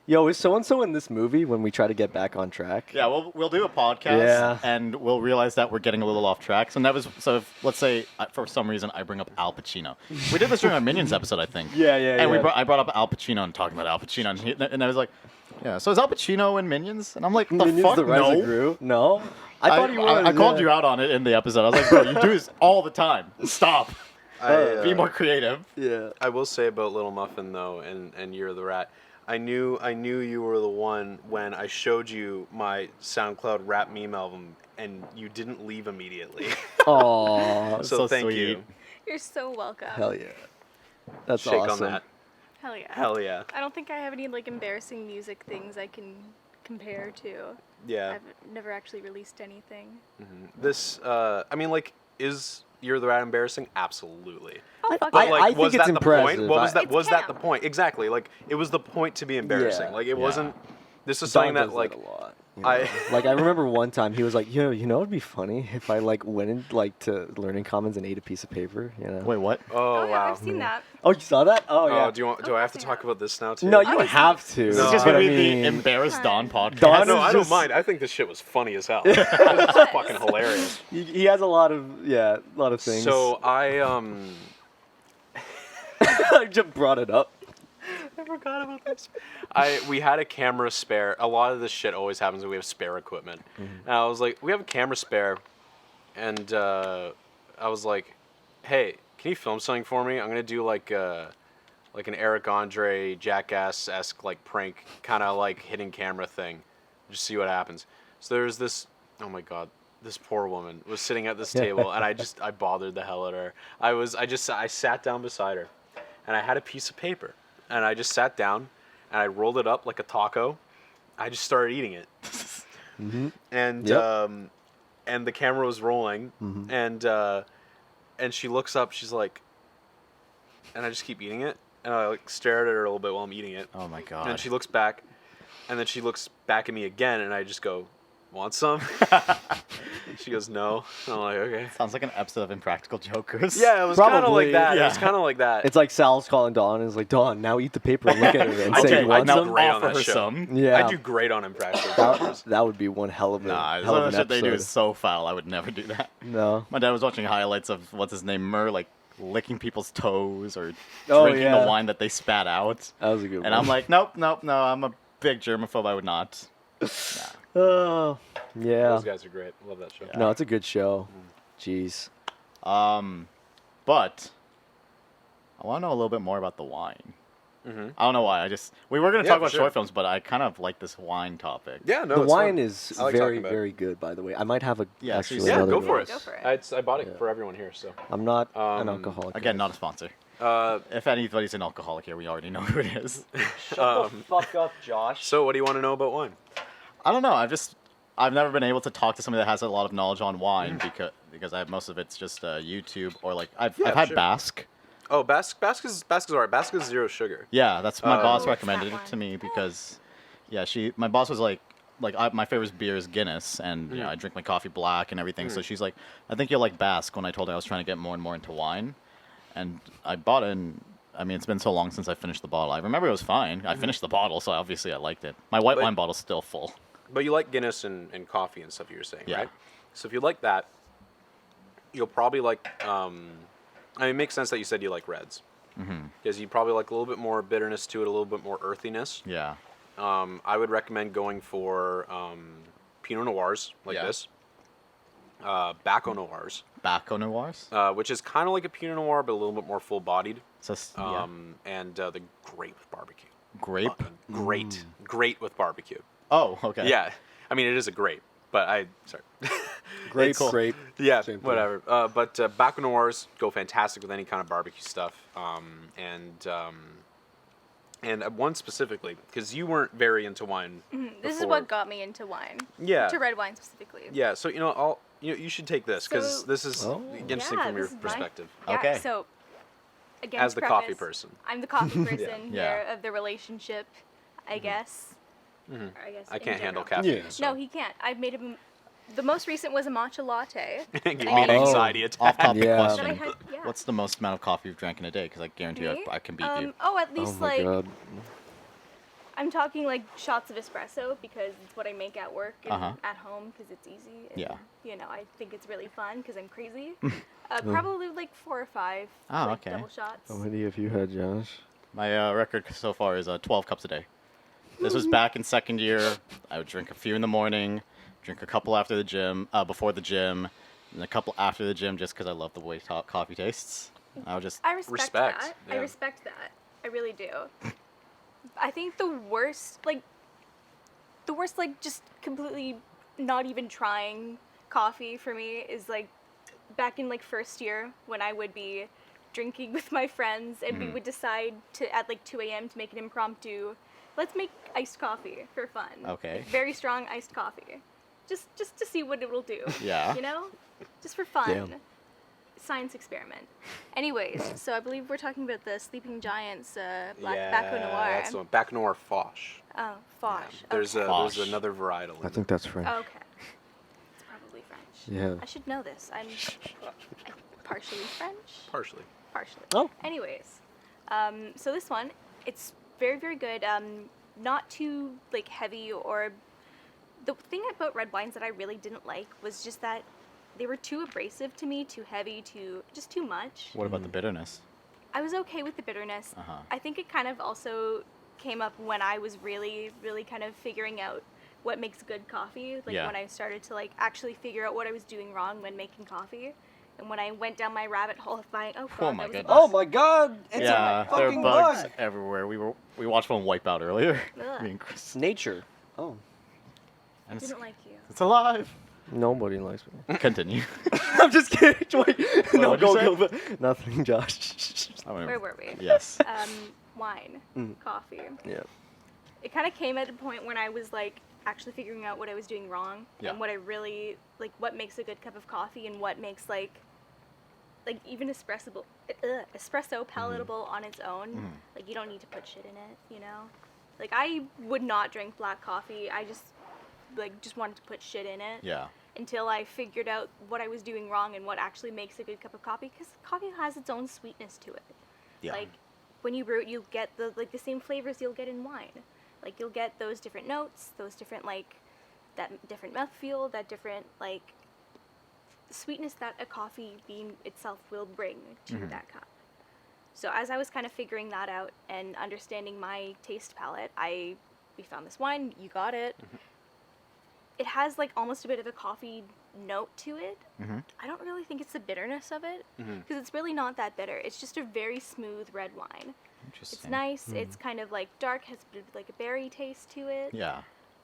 yo, is so and so in this movie when we try to get back on track? Yeah, we'll do a podcast, Yeah. and we'll realize that we're getting a little off track. So if, let's say for some reason I bring up Al Pacino. We did this during our Minions episode, I think. Yeah. And I brought up Al Pacino and talking about Al Pacino, and I was like, yeah. So is Al Pacino in Minions? And I'm like, the Minions, fuck, the Rise no. of Gru? No. I thought he was. I called yeah. you out on it in the episode. I was like, bro, you do this all the time. Stop. Be more creative. Yeah. I will say about Little Muffin though, and You're the Rat. I knew you were the one when I showed you my SoundCloud rap meme album, and you didn't leave immediately. Aw. so thank sweet. you. You're so welcome. Hell yeah. That's Shake awesome. on that. Hell yeah. Hell yeah. I don't think I have any like embarrassing music things I can compare to. Yeah. I've never actually released anything. This, I mean, like, is You're the Rat embarrassing? Absolutely. Oh fuck But yeah. like, I think was it's that the impressive. point? What was that? It's Was that the camp. point? Exactly. Like, it was the point to be embarrassing. Yeah. Like, it Yeah. wasn't. This is Don something that does like a lot. you I- know? Like I remember one time he was like, yo, you know it'd be funny if I like went in like to Learning Commons and ate a piece of paper, you know? Wait, what? Oh, yeah, wow. I've seen that. Oh, you saw that? Oh Oh, yeah. do I have to talk about this now too? No, you don't Obviously. have to. This No, is just but gonna I be mean, the Embarrassed Don podcast. Don No, is I don't just- mind. I think this shit was funny as hell. It's fucking hilarious. he has a lot of things. So I I just brought it up. I forgot about this. We had a camera spare. A lot of this shit always happens when we have spare equipment. And I was like, we have a camera spare, and I was like, hey, can you film something for me? I'm gonna do like an Eric Andre Jackass-esque like prank, kind of like hidden camera thing. Just see what happens. So there's this. Oh my god. This poor woman was sitting at this table, and I bothered the hell out of her. I sat down beside her, and I had a piece of paper, and I just sat down, and I rolled it up like a taco. I just started eating it, and Yep. And the camera was rolling, and she looks up. She's like, and I just keep eating it, and I like stare at her a little bit while I'm eating it. Oh my god. And she looks back, and then she looks back at me again, and I just go, "Want some?" She goes, "No." And I'm like, "Okay." Sounds like an episode of Impractical Jokers. Yeah, it was kind of Probably, like that. It yeah. was kind of like that. It's like Sal's calling Dawn and is like, Dawn, now eat the paper and look at her and say, Okay, you want now some? great on offer that her show. some. Yeah. I do great on Impractical that, Jokers. that would be one hell of a Nah, hell some of of an the shit they do episode. is so foul. I would never do that. No. My dad was watching highlights of what's his name, Murr, like licking people's toes or Oh, drinking yeah. the wine that they spat out. That was a good one. And I'm like, nope, no, I'm a big germaphobe. I would not. oh, yeah. Those guys are great. Love that show. No, it's a good show. Jeez. But I want to know a little bit more about the wine. Mm-hmm. I don't know why. We were going to Yeah, talk about for sure. short films, but I kind of like this wine topic. Yeah, no, The it's wine fun. is I like very, talking about it. very good, by the way. I might have a Yeah, actually Yeah, another go one. for it. Go for it. I bought it Yeah. for everyone here. So, I'm not an Um, alcoholic. Again, not a sponsor. uh, If anybody's an alcoholic here, we already know who it is. fuck up, Josh. so what do you want to know about wine? I don't know. I've never been able to talk to somebody that has a lot of knowledge on wine because I have most of it's just YouTube or like I've had sure. Basque. Oh, Basque is alright. Basque is 0 sugar. Yeah, that's my boss What's recommended that it to one? me because, yeah, my boss was like my favorite beer is Guinness, and you know, I drink my coffee black and everything. So she's like, I think you'll like Basque. When I told her I was trying to get more and more into wine, and I bought it. And I mean, it's been so long since I finished the bottle. I remember it was fine. I finished the bottle, so obviously I liked it. My white But- wine bottle's still full. But you like Guinness and coffee and stuff you were saying, Yeah. right? So if you like that, you'll probably like. I mean, it makes sense that you said you like reds. Because you probably like a little bit more bitterness to it, a little bit more earthiness. Yeah. I would recommend going for Pinot Noirs like Yeah. this, Baco Noirs, Baco Noirs. which is kind of like a Pinot Noir but a little bit more full-bodied, So, yeah. and the great with barbecue. Grape. Great, great with barbecue. Oh, okay. Yeah, I mean it is a grape, but sorry. Grape, It's- grape. Yeah, Same thing. whatever. But Baco Noirs go fantastic with any kind of barbecue stuff. And one specifically, because you weren't very into wine. This is before. what got me into wine. Yeah. To red wine specifically. Yeah, so you should take this because So- this is Oh. interesting Yeah, from your this is mine. perspective Yeah, Okay. So, again, as to the coffee preface, person. I'm the coffee person Yeah. here of the relationship, I guess. Mhm. Or I guess. I in can't handle general. caffeine. Yeah. So. No, he can't. I've made him. The most recent was a matcha latte. Give me I an made- anxiety Off attack. topic Yeah. That I question. had. Yeah. What's the most amount of coffee you've drank in a day? Because I guarantee Me? I can beat you. Oh, at Oh least my like god. I'm talking like shots of espresso because it's what I make at work and Uh-huh. at home because it's easy. And, Yeah. You know, I think it's really fun because I'm crazy. Probably like 4 or 5. Oh, like, okay. Double shots. How many have you had, Josh? My record so far is 12 cups a day. This was back in second year. I would drink a few in the morning, drink a couple after the gym, before the gym, and a couple after the gym just because I love the way coffee tastes. I would just I respect that. yeah. I respect that. I really do. I think the worst, like, just completely not even trying coffee for me is, like, back in, like, first year when I would be drinking with my friends and we would decide to, at, like, 2 a.m. to make an impromptu, let's make iced coffee for fun. Okay. Like, very strong iced coffee. Just to see what it will do. Yeah. You know? Just for fun. Damn. Science experiment. Anyways, so I believe we're talking about the Sleeping Giants Black Yeah, Baco Noir. that's the one. Baco Noir Foch. Oh, Foch. There's okay. Foch. another varietal. I think that's French. Okay. It's probably French. Yeah. I should know this. I'm partially French. Partially. Partially. Oh. Anyways, so this one, it's very, very good. Not too like heavy or. The thing about red wines that I really didn't like was just that they were too abrasive to me, too heavy, just too much. What about the bitterness? I was okay with the bitterness. Uh-huh. I think it kind of also came up when I was really, really kind of figuring out what makes good coffee. Like Yeah. when I started to like actually figure out what I was doing wrong when making coffee. And when I went down my rabbit hole of buying, oh god, my that was a goodness. Oh my god! It's yeah, a there are fucking bugs bug. everywhere. We watched one Wipeout earlier. Ugh. Me and Chris. Nature. Oh. And it's, Didn't like you. it's alive. Nobody likes me. Continue. I'm just kidding. Wait. No, what'd you go, say? go. Nothing, Josh. Where were we? Yes. Wine, coffee. Yeah. It kind of came at a point when I was like actually figuring out what I was doing wrong Yeah. and what I really like, what makes a good cup of coffee and what makes like even espresso palatable on its own. Like you don't need to put shit in it, you know. Like I would not drink black coffee. I just wanted to put shit in it. Yeah. Until I figured out what I was doing wrong and what actually makes a good cup of coffee, because coffee has its own sweetness to it. Yeah. Like when you brew it, you'll get the same flavors you'll get in wine. Like you'll get those different notes, those different that different mouthfeel, that different sweetness that a coffee bean itself will bring to that cup. So as I was kind of figuring that out and understanding my taste palette, we found this wine. You got it. It has like almost a bit of a coffee note to it. I don't really think it's the bitterness of it because it's really not that bitter. It's just a very smooth red wine. Interesting. It's nice. It's kind of like dark, has a bit of like a berry taste to it. Yeah.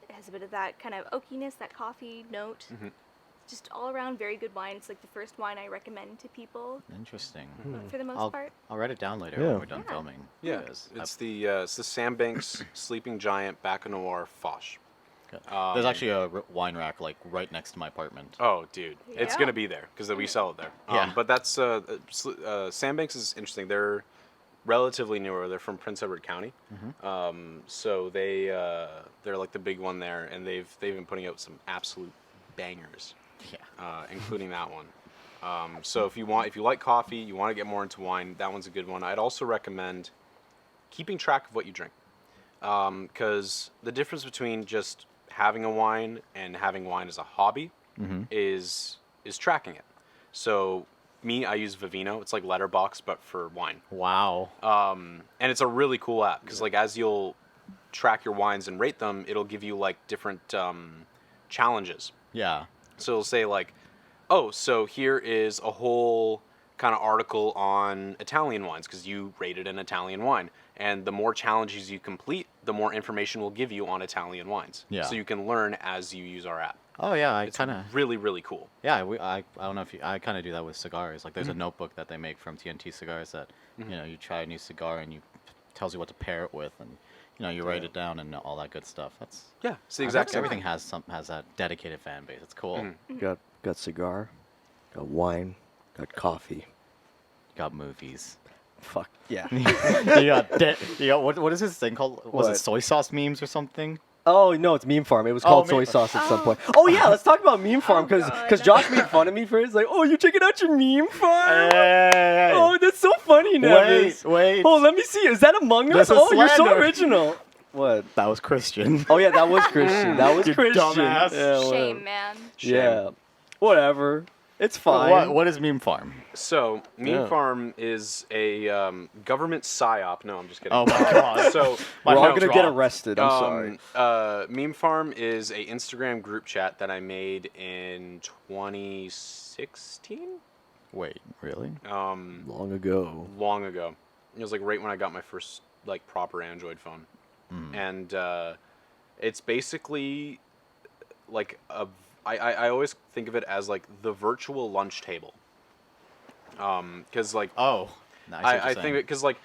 It has a bit of that kind of oakiness, that coffee note. Just all around very good wine. It's like the first wine I recommend to people Interesting. for the most part. I'll write it down later Yeah. when we're done Yeah. filming. Yeah, because it's the Sandbanks Sleeping Giant Baco Noir Foch. There's actually a wine rack like right next to my apartment. Oh, dude, it's Yeah. gonna be there because we sell it there. Yeah. But that's Sandbanks is interesting. They're relatively newer. They're from Prince Edward County. So they're like the big one there, and they've been putting out some absolute bangers, Yeah. including that one. So if you like coffee, you want to get more into wine, that one's a good one. I'd also recommend keeping track of what you drink, because the difference between just having a wine and having wine as a hobby is tracking it. So I use Vivino. It's like Letterboxd but for wine. Wow. And it's a really cool app because like as you'll track your wines and rate them, it'll give you like different challenges. Yeah. So it'll say like, oh, so here is a whole kind of article on Italian wines because you rated an Italian wine. And the more challenges you complete, the more information we'll give you on Italian wines. Yeah. So you can learn as you use our app. Oh yeah, It's really, really cool. Yeah, I don't know if I kind of do that with cigars. Like, there's a notebook that they make from TNT Cigars that, you try a new cigar and tells you what to pair it with, and you write it down and all that good stuff. That's It's the exact same everything thing. has that dedicated fan base. It's cool. Got cigar, got wine, got coffee. Got movies. Fuck yeah. you got what is this thing called? Was What? it soy sauce memes or something? Oh no, it's Meme Farm. It was called Soy Sauce at some point. Oh yeah, let's talk about Meme Farm because God. Josh made fun of me for it. He's like, oh, you're checking out your Meme Farm? Hey. Oh, that's so funny, Nevis. Wait. Oh, let me see. Is that Among Us? This is Oh, you're so slander. original. What? That was Christian. Oh yeah, that was Christian. That was You Christian. dumbass. Yeah, whatever. Shame, man. Yeah. Whatever. It's fine. What is Meme Farm? So, Meme Yeah. Farm is a government psyop. No, I'm just kidding. Oh my god. So, We're all no, gonna it's get wrong. arrested. I'm sorry. Meme Farm is a Instagram group chat that I made in 2016. Wait, really? Long ago. Long ago. It was like right when I got my first like proper Android phone, and it's basically like I always think of it as like the virtual lunch table. Because like Oh. I think because like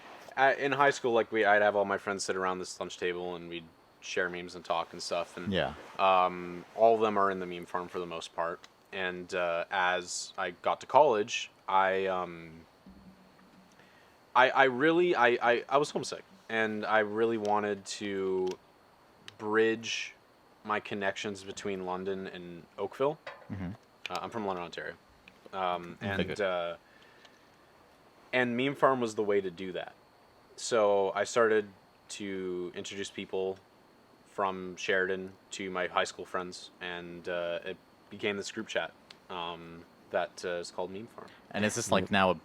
in high school, like I'd have all my friends sit around this lunch table and we'd share memes and talk and stuff, and Yeah. all of them are in the Meme Farm for the most part. And as I got to college, I was homesick, and I really wanted to bridge my connections between London and Oakville. I'm from London, Ontario, and Meme Farm was the way to do that. So I started to introduce people from Sheridan to my high school friends, and it became this group chat that is called Meme Farm. And is this like now?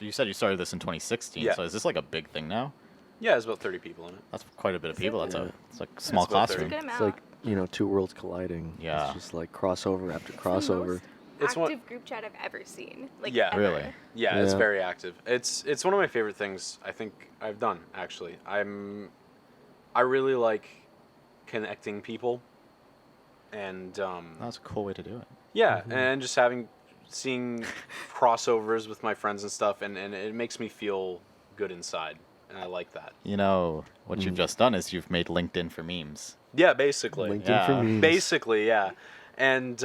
You said you started this in 2016. Yeah. So is this like a big thing now? Yeah, there's about 30 people in it. That's quite a bit of people. That's Yeah. it's like a small It's about 30. classroom. Good It's amount. like, two worlds colliding. Yeah. It's just like crossover after The crossover. most It's one- active group chat I've ever seen. Like, Yeah. ever. Really? Yeah, it's Yeah. very active. It's one of my favorite things I think I've done, actually. I really like connecting people, and That's a cool way to do it. yeah, and just seeing crossovers with my friends and stuff, and it makes me feel good inside, and I like that. You know what you've just done is you've made LinkedIn for memes. Yeah, basically. LinkedIn for Yeah. memes. Basically, yeah. And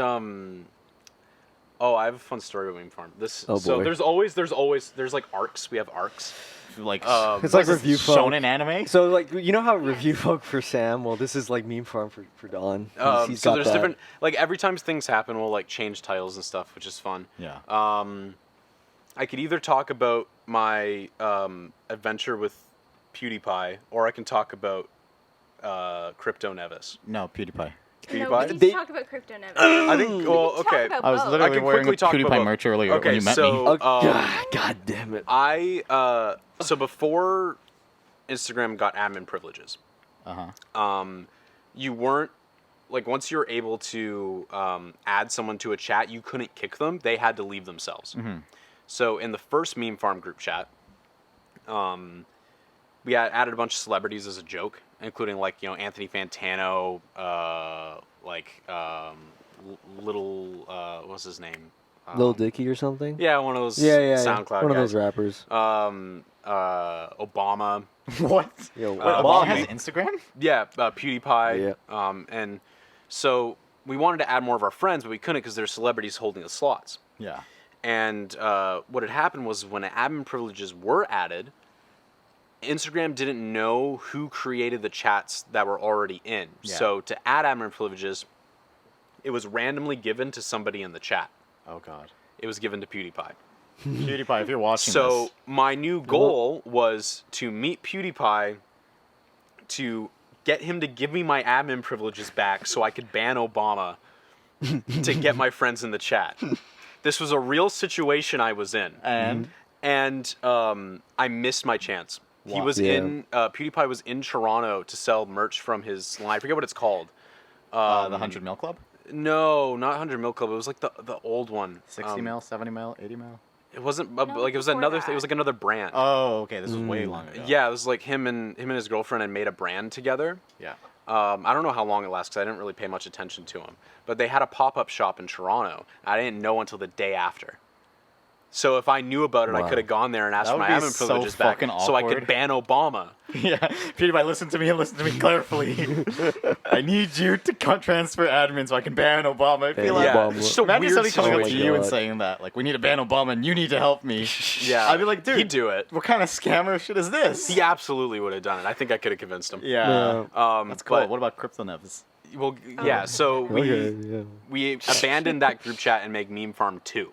I have a fun story about Meme Farm. Oh, So boy. there's like arcs. We have arcs. Like It's like what is review this, folk. shonen anime. So like you know how review folk for Sam? Well, this is like Meme Farm for Don. He's So got there's that. different, like every time things happen, we'll like change titles and stuff, which is fun. Yeah. I could either talk about my adventure with PewDiePie, or I can talk about Crypto Nevis. No, PewDiePie. No, PewDiePie? we need They- to talk about Crypto Nevis. I think. Well, We can talk okay. about I was both. literally can wearing a quickly talk PewDiePie about- merch earlier Okay, when you met so- me. Oh God damn it! So before Instagram got admin privileges, you weren't like once you're able to add someone to a chat, you couldn't kick them. They had to leave themselves. So in the first Meme Farm group chat, we had added a bunch of celebrities as a joke, including like Anthony Fantano, little what's his name? Lil Dicky or something? Yeah, one of those Yeah. SoundCloud One of guys. those rappers. Obama. What? Yo, Wait, Obama Obama has me. Instagram? Yeah, PewDiePie. Yeah. And so we wanted to add more of our friends, but we couldn't because there's celebrities holding the slots. Yeah. And what had happened was when admin privileges were added, Instagram didn't know who created the chats that were already in. Yeah. So to add admin privileges, it was randomly given to somebody in the chat. Oh God. It was given to PewDiePie. PewDiePie, if you're watching So this. my new goal was to meet PewDiePie to get him to give me my admin privileges back so I could ban Obama to get my friends in the chat. This was a real situation I was in. And I missed my chance. He Wow. was Yeah. PewDiePie was in Toronto to sell merch from his line. I forget what it's called. The 100 Mil Club? No, not 100 Mil Club. It was like the old one. 60 mil, 70 mil, 80 mil. It wasn't No, like it was before another that. thing. It was like another brand. Oh, okay. This was way long ago. Yeah, it was like him and his girlfriend had made a brand together. Yeah. I don't know how long it lasted because I didn't really pay much attention to him. But they had a pop-up shop in Toronto. I didn't know until the day after. So if I knew about it, I Wow. could have gone there and asked That for would my be admin so privileges back, fucking so I awkward. could ban Obama. Yeah, PewDiePie, listen to me and listen to me carefully. I need you to transfer admin so I can ban Obama. I feel Ban like Obama. it's just a imagine weird somebody coming up to situation. you and God. saying that, like, we need to ban Obama and you need to help me. Yeah, I'd be like, dude, he'd do it. What kind of scammer shit is this? He absolutely would have done it. I think I could have convinced him. Yeah. That's cool. But- What about Crypto Nevs? Well, yeah. So Okay, yeah. we abandoned that group chat and make Meme Farm 2.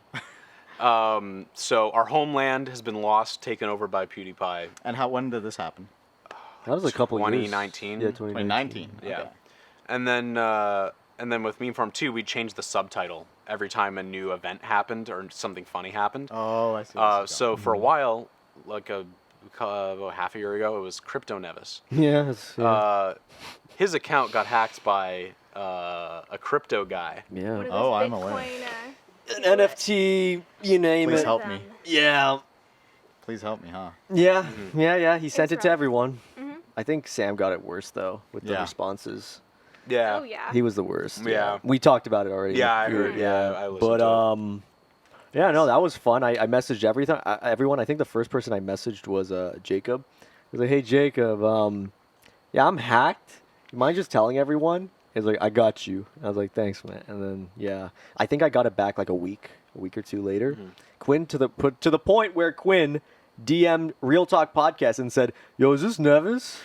So our homeland has been lost, taken over by PewDiePie. And when did this happen? That was a couple years. 2019? Yeah, 2019. 2019. Yeah. Okay. And then with Meme Farm 2, we changed the subtitle every time a new event happened or something funny happened. Oh, I see. where this is So going. for a while, like about half a year ago, it was Crypto Nevis. Yeah. His account got hacked by a crypto guy. Yeah. One of Oh, those I'm aware. Bitcoin, An people that- NFT, you name Please it. help me. Yeah. Please help me, huh? Yeah. Mm-hmm. Yeah. He sent It's it to rough. everyone. Mhm. I think Sam got it worse though with the Yeah. responses. Yeah. Oh yeah. He was the worst. Yeah. We talked about it already. Yeah, I We were- heard. Yeah, I listened But to it. yeah, no, that was fun. I messaged everyone. I think the first person I messaged was Jacob. I was like, hey Jacob, yeah, I'm hacked. You mind just telling everyone? He's like, I got you. I was like, thanks, man. And then yeah, I think I got it back like a week or two later. Mm-hmm. Quinn to the point where Quinn DM'd Real Talk Podcast and said, yo, is this Nevis?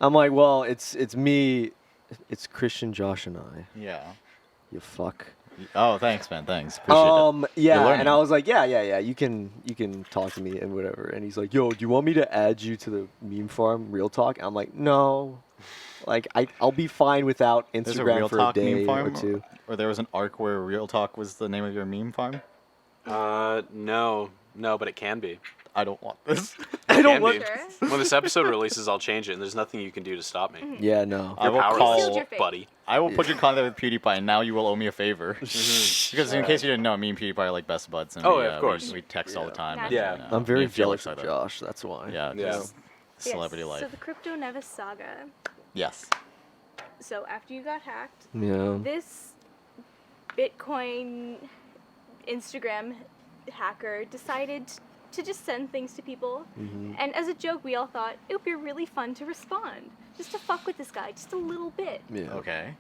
I'm like, well, it's me. It's Christian, Josh, and I. Yeah. You fuck. Oh, thanks, man. Thanks. Appreciate it. Yeah, You're learning. and I was like, yeah. You can talk to me and whatever. And he's like, yo, do you want me to add you to the meme farm, Real Talk? I'm like, no. Like I'll be fine without There's a Instagram Real for Talk a day meme farm, or two. or there was an arc where Real Talk was the name of your meme farm. No, but it can be. I don't want this. I don't Can want. be. Sure. When this episode releases, I'll change it, and there's nothing you can do to stop me. Yeah, no. I You're will powerless, Sealed call. your fate. buddy. I will put you in contact with PewDiePie, and now you will owe me a favor. Because in case you didn't know, me and PewDiePie are like best buds. And Oh, we, yeah, of course. We text all the time. Yeah. and, Yeah. I'm very me and Felix jealous of are the- Josh. That's why. Yeah. Yeah. just Celebrity Yes. life. So the Crypto Nevis saga. Yes. So after you got hacked, Yeah. this Bitcoin Instagram hacker decided to just send things to people. Mm-hmm. And as a joke, we all thought it would be really fun to respond, just to fuck with this guy, just a little bit. Yeah. Okay.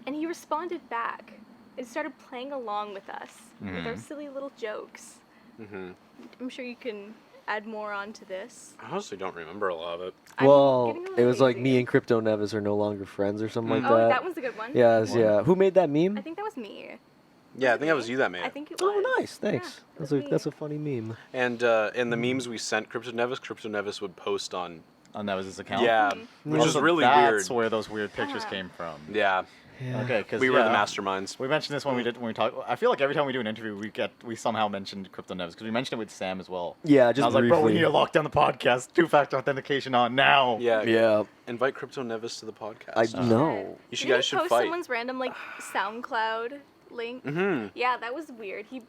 And he responded back and started playing along with us with our Mhm. silly little jokes. Hmm. I'm sure you can add more onto this. I honestly don't remember a lot of it. I'm Well, getting a it little was like lazy. me and Crypto Nevis are no longer friends or something like Oh, that. that one's a good one. Yes, One. yeah. Who made that meme? I think that was me. Yeah, I Was think it that was me? you that made I it. think it was. Oh, nice. Thanks. Yeah, it that's was a that's me. a funny meme. And in the memes we sent Crypto Nevis would post on. And that was his account. Yeah, Mhm. which is Also, really that's weird. where those weird pictures Uh-huh. came from. Yeah, Okay, because we were the masterminds. We mentioned this when we talk. I feel like every time we do an interview, we somehow mentioned Crypto Nevs because we mentioned it with Sam as well. Yeah, And just I was like, bro, we briefly. need to lock down the podcast. 2-factor authentication on now. Yeah, Yeah, Invite Crypto Nevis to the podcast. I know. You Didn't guys he should post fight. someone's random like SoundCloud link? Mm-hmm. Yeah, that was weird. He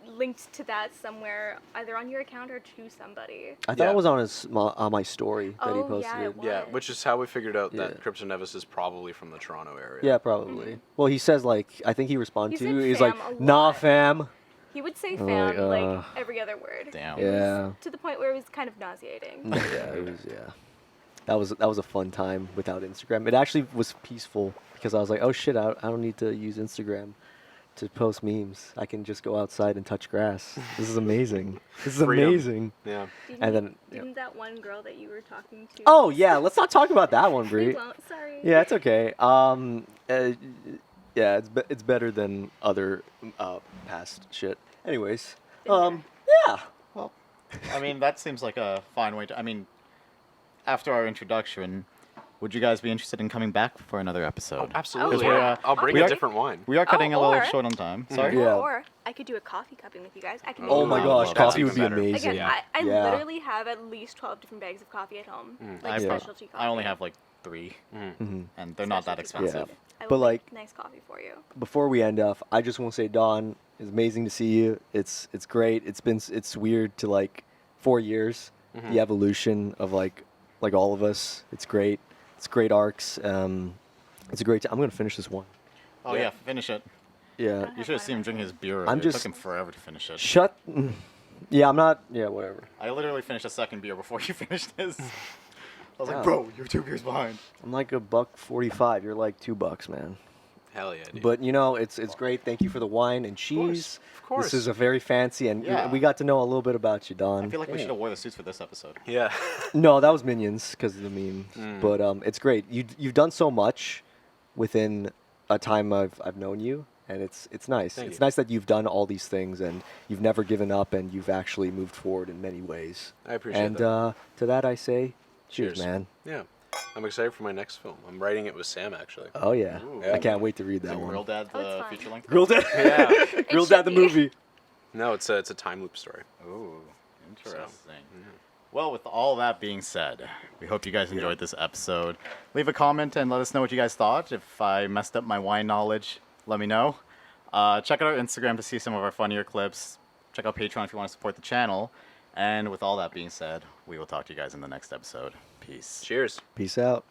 linked to that somewhere, either on your account or to somebody. I thought Yeah. it was on my story that he Oh, posted. yeah, it was. Yeah, which is how we figured out Yeah. that Crypto Nevis is probably from the Toronto area. Yeah, probably. Well, he says like I think he responded He to. said He's fam like, a nah, lot. fam. He would say Oh, fam like, like every other word. Damn. Yeah. To the point where it was kind of nauseating. Yeah, it was. Yeah, that was a fun time without Instagram. It actually was peaceful because I was like, oh shit, I don't need to use Instagram to post memes. I can just go outside and touch grass. This is amazing. This is Freedom. amazing. Yeah. And then- Didn't that one girl that you were talking to? Oh yeah, let's not talk about that one, We Bree. won't. Sorry. Yeah, it's okay. Yeah, it's better than other past shit. Anyways, yeah. Well, I mean, that seems like a fine way to. I mean, after our introduction, would you guys be interested in coming back for another episode? Absolutely. Oh, yeah. I'll bring We a are- different wine. We are cutting a little or- short on time. Sorry. Yeah. Or I could do a coffee cupping with you guys. I can make Oh Ooh, my coffee. gosh, that's coffee even would be better. amazing. Again, Yeah. I Yeah. literally have at least 12 different bags of coffee at home. Like I, specialty coffee. I only have like 3, Mhm. and they're not that Especially expensive. I But, will like- make nice coffee for you. Before we end off, I just want to say, Don, it's amazing to see you. It's great. It's weird to like 4 years, the evolution of like all of us. It's great. It's great arcs. It's a great. I'm gonna finish this one. Oh yeah, finish it. Yeah. You should have seen him drinking his beer. I'm It just- took him forever to finish it. Shut. Yeah, I'm not. Yeah, whatever. I literally finished a second beer before you finished his. I was Wow. like, bro, you're 2 beers behind. I'm like $1.45. You're like $2, man. Hell yeah, dude. But you know, it's great. Thank you for the wine and cheese. Of course. This is a very fancy, and Yeah. we got to know a little bit about you, Don. I feel like we should have wore the suits for this episode. yeah. No, that was Minions because of the memes. Mm. But it's great. You've done so much within a time I've known you, and it's nice. Thank It's you. nice that you've done all these things and you've never given up and you've actually moved forward in many ways. I appreciate And that. to that I say, cheers, Cheers. man. Yeah. I'm excited for my next film. I'm writing it with Sam, actually. Oh yeah, Ooh. I can't wait to read Is that it one. Real Dad Oh, it's the fun. feature length? Real Dad. Yeah. Real should Dad the be. movie. No, it's a time loop story. Ooh, interesting. Well, with all that being said, we hope you guys enjoyed this episode. Leave a comment and let us know what you guys thought. If I messed up my wine knowledge, let me know. Check out our Instagram to see some of our funnier clips. Check out Patreon if you want to support the channel. And with all that being said, we will talk to you guys in the next episode. Peace. Cheers. Peace out.